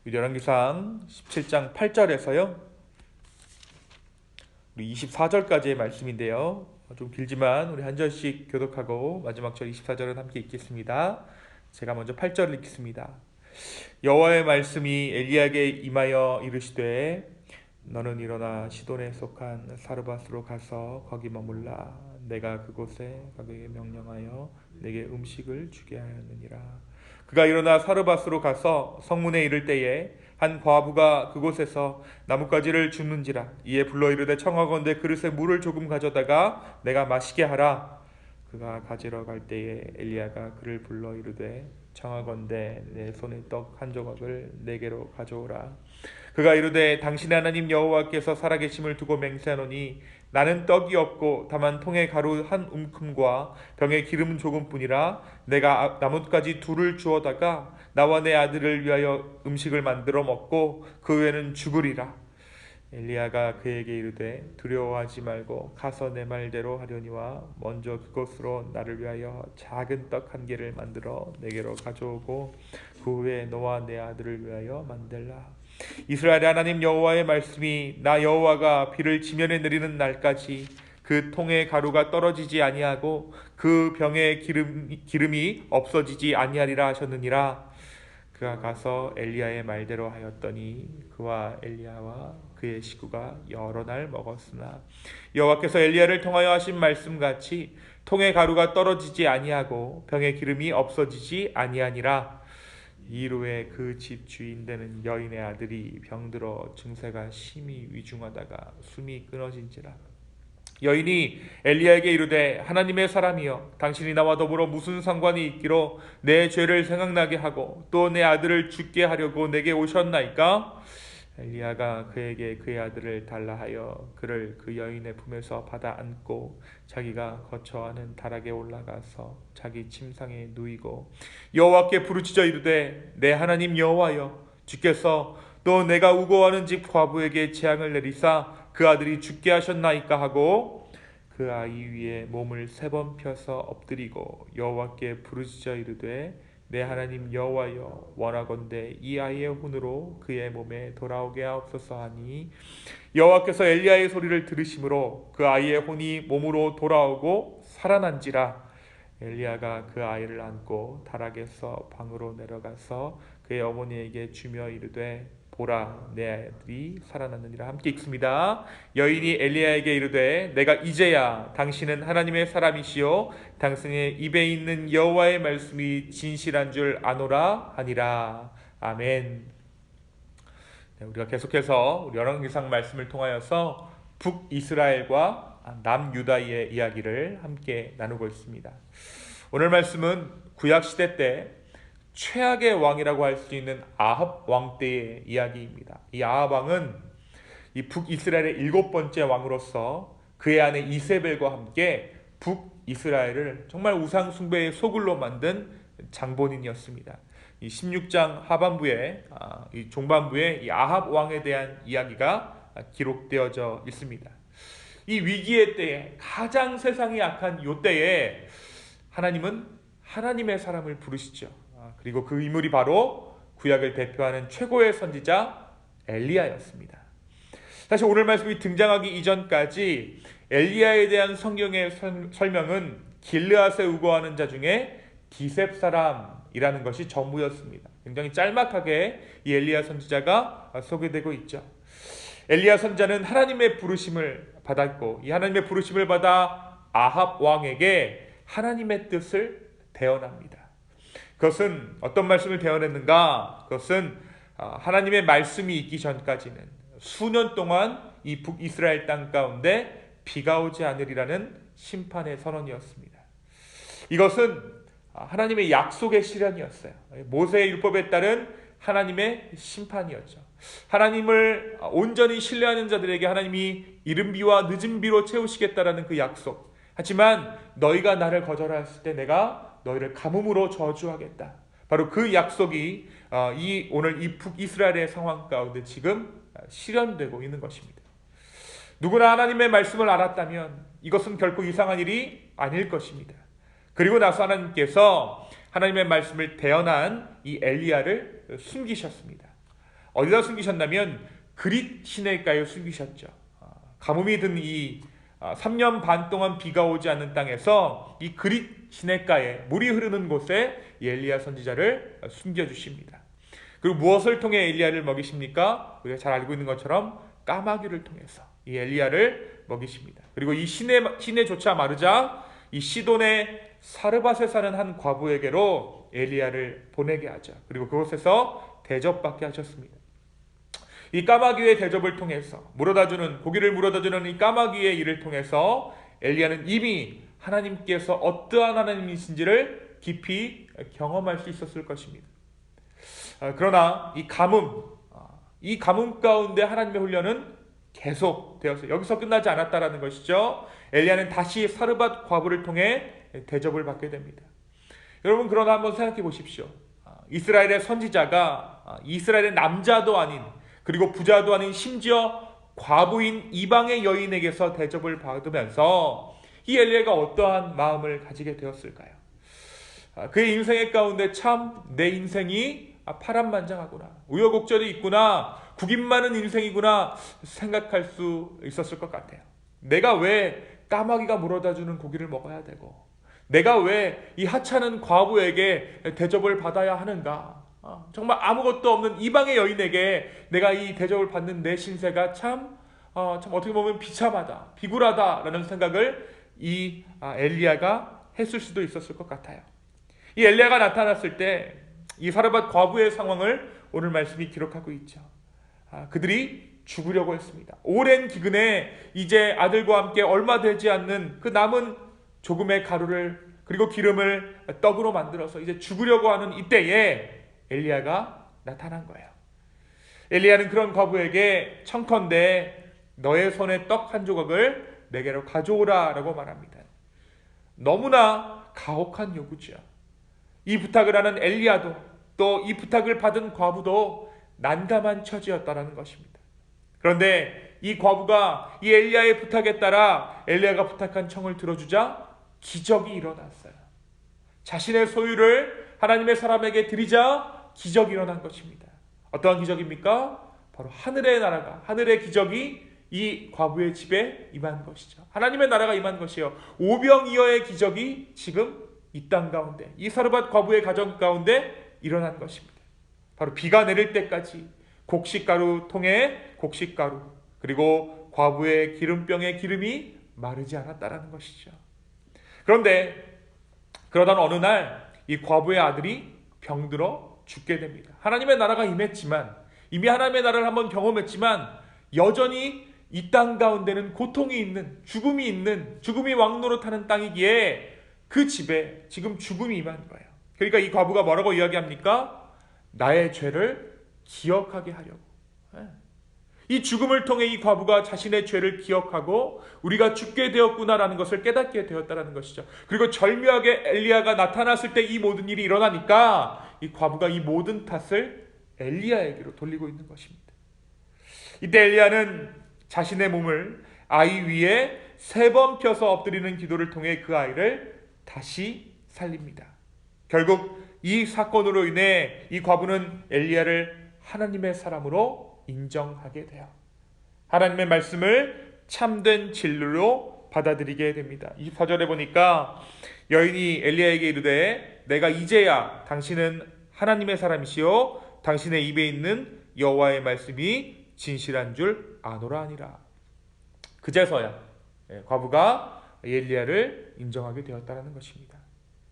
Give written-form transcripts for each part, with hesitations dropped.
열왕기상 17장 8절에서요 24절까지의 말씀인데요. 좀 길지만 우리 한 절씩 교독하고 마지막 절 24절은 함께 읽겠습니다. 제가 먼저 8절을 읽겠습니다. 여호와의 말씀이 엘리야에게 임하여 이르시되 너는 일어나 시돈에 속한 사르밧으로 가서 거기 머물라. 내가 그곳에 가게 명령하여 내게 음식을 주게 하였느니라. 그가 일어나 사르밧으로 가서 성문에 이를 때에 한 과부가 그곳에서 나뭇가지를 줍는지라. 이에 불러 이르되 청하건대 그릇에 물을 조금 가져다가 내가 마시게 하라. 그가 가지러 갈 때에 엘리야가 그를 불러 이르되 청하건대 내 손에 떡 한 조각을 내게로 가져오라. 그가 이르되 당신의 하나님 여호와께서 살아계심을 두고 맹세하노니 나는 떡이 없고 다만 통에 가루 한 움큼과 병에 기름 조금뿐이라. 내가 나뭇가지 둘을 주어다가 나와 내 아들을 위하여 음식을 만들어 먹고 그 후에는 죽으리라. 엘리야가 그에게 이르되 두려워하지 말고 가서 내 말대로 하려니와 먼저 그것으로 나를 위하여 작은 떡 한 개를 만들어 내게로 가져오고 그 후에 너와 내 아들을 위하여 만들라. 이스라엘의 하나님 여호와의 말씀이 나 여호와가 비를 지면에 내리는 날까지 그 통에 가루가 떨어지지 아니하고 그 병에 기름이 없어지지 아니하리라 하셨느니라. 그가 가서 엘리야의 말대로 하였더니 그와 엘리야와 그의 식구가 여러 날 먹었으나 여호와께서 엘리야를 통하여 하신 말씀같이 통에 가루가 떨어지지 아니하고 병에 기름이 없어지지 아니하니라. 이후에 그 집 주인 되는 여인의 아들이 병들어 증세가 심히 위중하다가 숨이 끊어진지라. 여인이 엘리야에게 이르되 하나님의 사람이여 당신이 나와 더불어 무슨 상관이 있기로 내 죄를 생각나게 하고 또 내 아들을 죽게 하려고 내게 오셨나이까? 엘리야가 그에게 그의 아들을 달라 하여 그를 그 여인의 품에서 받아 안고 자기가 거처하는 다락에 올라가서 자기 침상에 누이고 여호와께 부르짖어 이르되 내 하나님 여호와여 주께서 또 내가 우고하는 집 과부에게 재앙을 내리사 그 아들이 죽게 하셨나이까 하고 그 아이 위에 몸을 3번 펴서 엎드리고 여호와께 부르짖어 이르되 내 하나님 여호와여 원하건대 이 아이의 혼으로 그의 몸에 돌아오게 하옵소서 하니 여호와께서 엘리야의 소리를 들으심으로 그 아이의 혼이 몸으로 돌아오고 살아난지라. 엘리야가 그 아이를 안고 다락에서 방으로 내려가서 그의 어머니에게 주며 이르되 보라 내 아들이 살아났느니라. 함께 읽습니다. 여인이 엘리야에게 이르되 내가 이제야 당신은 하나님의 사람이시요 당신의 입에 있는 여호와의 말씀이 진실한 줄 아노라 하니라. 아멘. 우리가 계속해서 우리 열왕기상 말씀을 통하여서 북이스라엘과 남유다의 이야기를 함께 나누고 있습니다. 오늘 말씀은 구약시대 때 최악의 왕이라고 할 수 있는 아합 왕 때의 이야기입니다. 이 아합 왕은 이 북이스라엘의 7번째 왕으로서 그의 아내 이세벨과 함께 북이스라엘을 정말 우상 숭배의 소굴로 만든 장본인이었습니다. 이 16장 하반부에 이 종반부에 이 아합 왕에 대한 이야기가 기록되어져 있습니다. 이 위기의 때에 가장 세상이 악한 이 때에 하나님은 하나님의 사람을 부르시죠. 그리고 그 인물이 바로 구약을 대표하는 최고의 선지자 엘리야였습니다. 사실 오늘 말씀이 등장하기 이전까지 엘리야에 대한 성경의 설명은 길르앗에 우거하는 자 중에 기셉 사람이라는 것이 전부였습니다. 굉장히 짤막하게 이 엘리야 선지자가 소개되고 있죠. 엘리야 선지자는 하나님의 부르심을 받았고 이 하나님의 부르심을 받아 아합 왕에게 하나님의 뜻을 대언합니다. 그것은 어떤 말씀을 대언했는가? 그것은 하나님의 말씀이 있기 전까지는 수년 동안 이 북이스라엘 땅 가운데 비가 오지 않으리라는 심판의 선언이었습니다. 이것은 하나님의 약속의 실현이었어요. 모세의 율법에 따른 하나님의 심판이었죠. 하나님을 온전히 신뢰하는 자들에게 하나님이 이른 비와 늦은 비로 채우시겠다라는 그 약속. 하지만 너희가 나를 거절했을 때 내가 너희를 가뭄으로 저주하겠다. 바로 그 약속이 오늘 이 북이스라엘의 상황 가운데 지금 실현되고 있는 것입니다. 누구나 하나님의 말씀을 알았다면 이것은 결코 이상한 일이 아닐 것입니다. 그리고 나서 하나님께서 하나님의 말씀을 대언한 이 엘리야를 숨기셨습니다. 어디다 숨기셨냐면 그릿 시내가에 숨기셨죠. 가뭄이 든 이 3년 반 동안 비가 오지 않는 땅에서 이 그릿 시내가에 물이 흐르는 곳에 엘리야 선지자를 숨겨주십니다. 그리고 무엇을 통해 엘리야를 먹이십니까? 우리가 잘 알고 있는 것처럼 까마귀를 통해서 이 엘리야를 먹이십니다. 그리고 이 시내조차 마르자 이 시돈의 사르밧에 사는 한 과부에게로 엘리야를 보내게 하죠. 그리고 그곳에서 대접받게 하셨습니다. 이 까마귀의 대접을 통해서 고기를 물어다주는 이 까마귀의 일을 통해서 엘리야는 이미 하나님께서 어떠한 하나님이신지를 깊이 경험할 수 있었을 것입니다. 그러나 이 가뭄 가운데 하나님의 훈련은 계속되었어요. 여기서 끝나지 않았다라는 것이죠. 엘리야는 다시 사르밧 과부를 통해 대접을 받게 됩니다. 여러분, 그러나 한번 생각해 보십시오. 이스라엘의 선지자가 이스라엘의 남자도 아닌, 그리고 부자도 아닌, 심지어 과부인 이방의 여인에게서 대접을 받으면서 이 엘리야가 어떠한 마음을 가지게 되었을까요? 그의 인생의 가운데 참 내 인생이 파란만장하구나, 우여곡절이 있구나, 구김 많은 인생이구나 생각할 수 있었을 것 같아요. 내가 왜 까마귀가 물어다주는 고기를 먹어야 되고, 내가 왜 이 하찮은 과부에게 대접을 받아야 하는가, 정말 아무것도 없는 이방의 여인에게 내가 이 대접을 받는 내 신세가 참 어떻게 보면 비참하다, 비굴하다라는 생각을 이 엘리야가 했을 수도 있었을 것 같아요. 이 엘리야가 나타났을 때 이 사르밧 과부의 상황을 오늘 말씀이 기록하고 있죠. 그들이 죽으려고 했습니다. 오랜 기근에 이제 아들과 함께 얼마 되지 않는 그 남은 조금의 가루를 그리고 기름을 떡으로 만들어서 이제 죽으려고 하는 이때에 엘리야가 나타난 거예요. 엘리야는 그런 과부에게 청컨대 너의 손에 떡 한 조각을 내게로 가져오라 라고 말합니다. 너무나 가혹한 요구죠. 이 부탁을 하는 엘리야도, 또 이 부탁을 받은 과부도 난감한 처지였다라는 것입니다. 그런데 이 과부가 이 엘리야의 부탁에 따라 엘리야가 부탁한 청을 들어주자 기적이 일어났어요. 자신의 소유를 하나님의 사람에게 드리자 기적이 일어난 것입니다. 어떠한 기적입니까? 바로 하늘의 기적이 이 과부의 집에 임한 것이죠. 하나님의 나라가 임한 것이요, 오병이어의 기적이 지금 이 땅 가운데, 이 사르밧 과부의 가정 가운데 일어난 것입니다. 바로 비가 내릴 때까지 곡식가루 통에 곡식가루, 그리고 과부의 기름병에 기름이 마르지 않았다라는 것이죠. 그런데 그러던 어느 날 이 과부의 아들이 병들어 죽게 됩니다. 하나님의 나라가 임했지만, 이미 하나님의 나라를 한번 경험했지만 여전히 이 땅 가운데는 고통이 있는, 죽음이 왕노릇하는 땅이기에 그 집에 지금 죽음이 임한 거예요. 그러니까 이 과부가 뭐라고 이야기합니까? 나의 죄를 기억하게 하려고. 이 죽음을 통해 이 과부가 자신의 죄를 기억하고 우리가 죽게 되었구나라는 것을 깨닫게 되었다는 것이죠. 그리고 절묘하게 엘리야가 나타났을 때 이 모든 일이 일어나니까 이 과부가 이 모든 탓을 엘리야에게로 돌리고 있는 것입니다. 이때 엘리야는 자신의 몸을 아이 위에 3번 펴서 엎드리는 기도를 통해 그 아이를 다시 살립니다. 결국 이 사건으로 인해 이 과부는 엘리야를 하나님의 사람으로 인정하게 돼요. 하나님의 말씀을 참된 진리로 받아들이게 됩니다. 24절에 보니까 여인이 엘리야에게 이르되 내가 이제야 당신은 하나님의 사람이시요 당신의 입에 있는 여호와의 말씀이 진실한 줄 아노라 하니라. 그제서야 과부가 엘리야를 인정하게 되었다는 것입니다.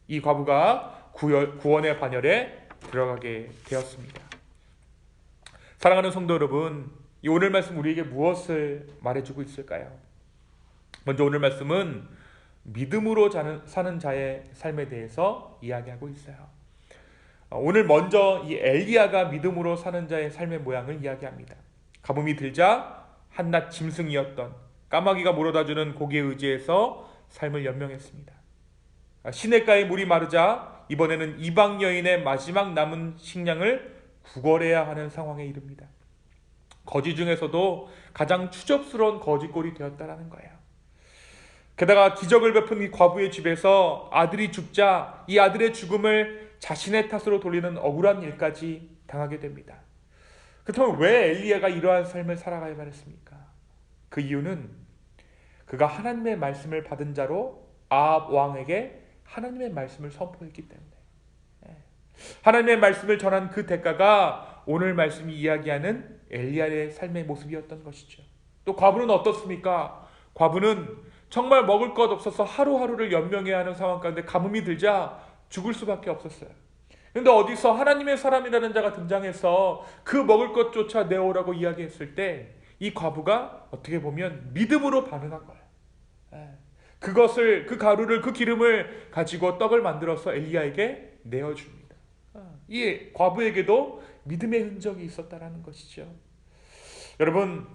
이 과부가 구원의 반열에 들어가게 되었습니다. 사랑하는 성도 여러분, 이 오늘 말씀 우리에게 무엇을 말해주고 있을까요? 먼저 오늘 말씀은 믿음으로 사는 자의 삶에 대해서 이야기하고 있어요. 오늘 먼저 이 엘리야가 믿음으로 사는 자의 삶의 모양을 이야기합니다. 가뭄이 들자 한낱 짐승이었던 까마귀가 물어다주는 고기에 의지해서 삶을 연명했습니다. 시냇가에 물이 마르자 이번에는 이방 여인의 마지막 남은 식량을 구걸해야 하는 상황에 이릅니다. 거지 중에서도 가장 추접스러운 거지꼴이 되었다라는 거예요. 게다가 기적을 베푼 이 과부의 집에서 아들이 죽자 이 아들의 죽음을 자신의 탓으로 돌리는 억울한 일까지 당하게 됩니다. 그렇다면 왜 엘리야가 이러한 삶을 살아가야만 했습니까? 그 이유는 그가 하나님의 말씀을 받은 자로 아합 왕에게 하나님의 말씀을 선포했기 때문에, 하나님의 말씀을 전한 그 대가가 오늘 말씀이 이야기하는 엘리야의 삶의 모습이었던 것이죠. 또 과부는 어떻습니까? 과부는 정말 먹을 것 없어서 하루하루를 연명해야 하는 상황 가운데 가뭄이 들자 죽을 수밖에 없었어요. 그런데 어디서 하나님의 사람이라는 자가 등장해서 그 먹을 것조차 내오라고 이야기했을 때 이 과부가 어떻게 보면 믿음으로 반응한 거예요. 그것을, 그 가루를, 그 기름을 가지고 떡을 만들어서 엘리야에게 내어줍니다. 이 과부에게도 믿음의 흔적이 있었다라는 것이죠. 여러분,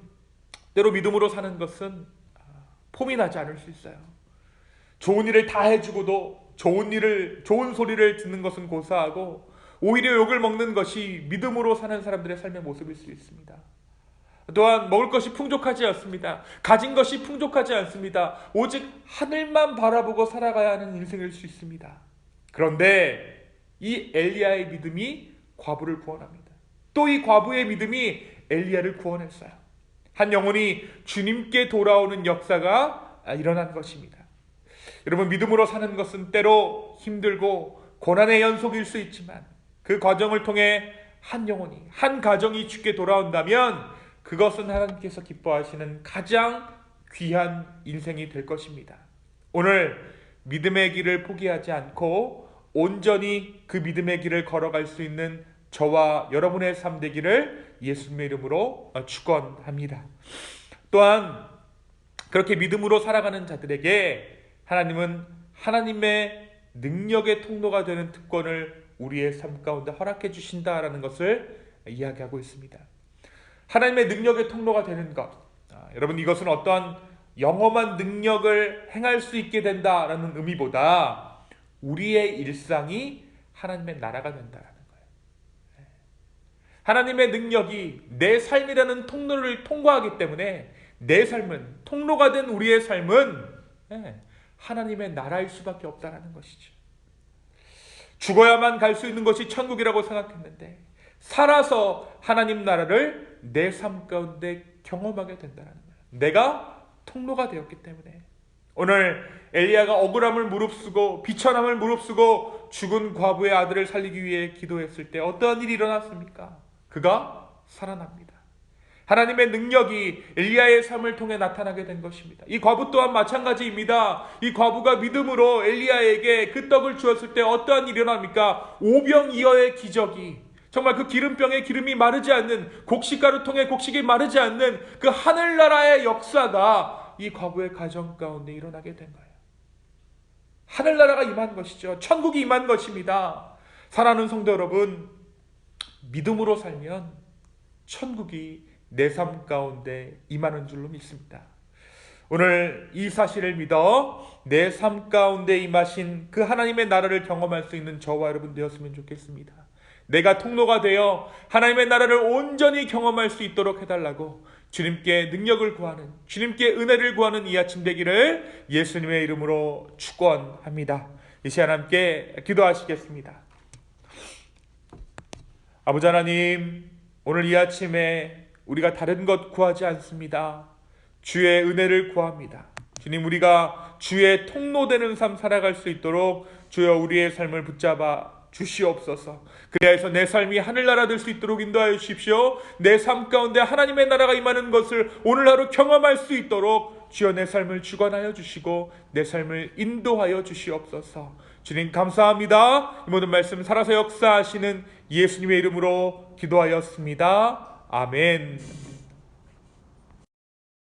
때로 믿음으로 사는 것은 폼이 나지 않을 수 있어요. 좋은 일을 다 해주고도 좋은 소리를 듣는 것은 고사하고 오히려 욕을 먹는 것이 믿음으로 사는 사람들의 삶의 모습일 수 있습니다. 또한 먹을 것이 풍족하지 않습니다. 가진 것이 풍족하지 않습니다. 오직 하늘만 바라보고 살아가야 하는 인생일 수 있습니다. 그런데 이 엘리야의 믿음이 과부를 구원합니다. 또 이 과부의 믿음이 엘리야를 구원했어요. 한 영혼이 주님께 돌아오는 역사가 일어난 것입니다. 여러분, 믿음으로 사는 것은 때로 힘들고 고난의 연속일 수 있지만 그 과정을 통해 한 영혼이, 한 가정이 주께 돌아온다면 그것은 하나님께서 기뻐하시는 가장 귀한 인생이 될 것입니다. 오늘 믿음의 길을 포기하지 않고 온전히 그 믿음의 길을 걸어갈 수 있는 저와 여러분의 삶 되기를 예수님의 이름으로 축원합니다. 또한 그렇게 믿음으로 살아가는 자들에게 하나님은 하나님의 능력의 통로가 되는 특권을 우리의 삶 가운데 허락해 주신다라는 것을 이야기하고 있습니다. 하나님의 능력의 통로가 되는 것, 여러분, 이것은 어떠한 영험한 능력을 행할 수 있게 된다라는 의미보다 우리의 일상이 하나님의 나라가 된다라는 거예요. 하나님의 능력이 내 삶이라는 통로를 통과하기 때문에 내 삶은, 통로가 된 우리의 삶은 하나님의 나라일 수밖에 없다라는 것이죠. 죽어야만 갈 수 있는 것이 천국이라고 생각했는데 살아서 하나님 나라를 내 삶 가운데 경험하게 된다는 거예요. 내가 통로가 되었기 때문에. 오늘 엘리야가 억울함을 무릅쓰고 비천함을 무릅쓰고 죽은 과부의 아들을 살리기 위해 기도했을 때 어떠한 일이 일어났습니까? 그가 살아납니다. 하나님의 능력이 엘리야의 삶을 통해 나타나게 된 것입니다. 이 과부 또한 마찬가지입니다. 이 과부가 믿음으로 엘리야에게 그 떡을 주었을 때 어떠한 일이 일어납니까? 오병이어의 기적이, 정말 그 기름병에 기름이 마르지 않는, 곡식가루 통에 곡식이 마르지 않는 그 하늘나라의 역사가 이 과부의 가정 가운데 일어나게 된 거예요. 하늘나라가 임한 것이죠. 천국이 임한 것입니다. 사랑하는 성도 여러분, 믿음으로 살면 천국이 내 삶 가운데 임하는 줄로 믿습니다. 오늘 이 사실을 믿어 내 삶 가운데 임하신 그 하나님의 나라를 경험할 수 있는 저와 여러분 되었으면 좋겠습니다. 내가 통로가 되어 하나님의 나라를 온전히 경험할 수 있도록 해달라고 주님께 능력을 구하는, 주님께 은혜를 구하는 이 아침 되기를 예수님의 이름으로 축원합니다. 이 시간 함께 기도하시겠습니다. 아버지 하나님, 오늘 이 아침에 우리가 다른 것 구하지 않습니다. 주의 은혜를 구합니다. 주님, 우리가 주의 통로되는 삶 살아갈 수 있도록 주여 우리의 삶을 붙잡아 주시옵소서. 그래서 내 삶이 하늘나라 될 수 있도록 인도하여 주십시오. 내 삶 가운데 하나님의 나라가 임하는 것을 오늘 하루 경험할 수 있도록 주여 내 삶을 주관하여 주시고 내 삶을 인도하여 주시옵소서. 주님 감사합니다. 이 모든 말씀 살아서 역사하시는 예수님의 이름으로 기도하였습니다. 아멘.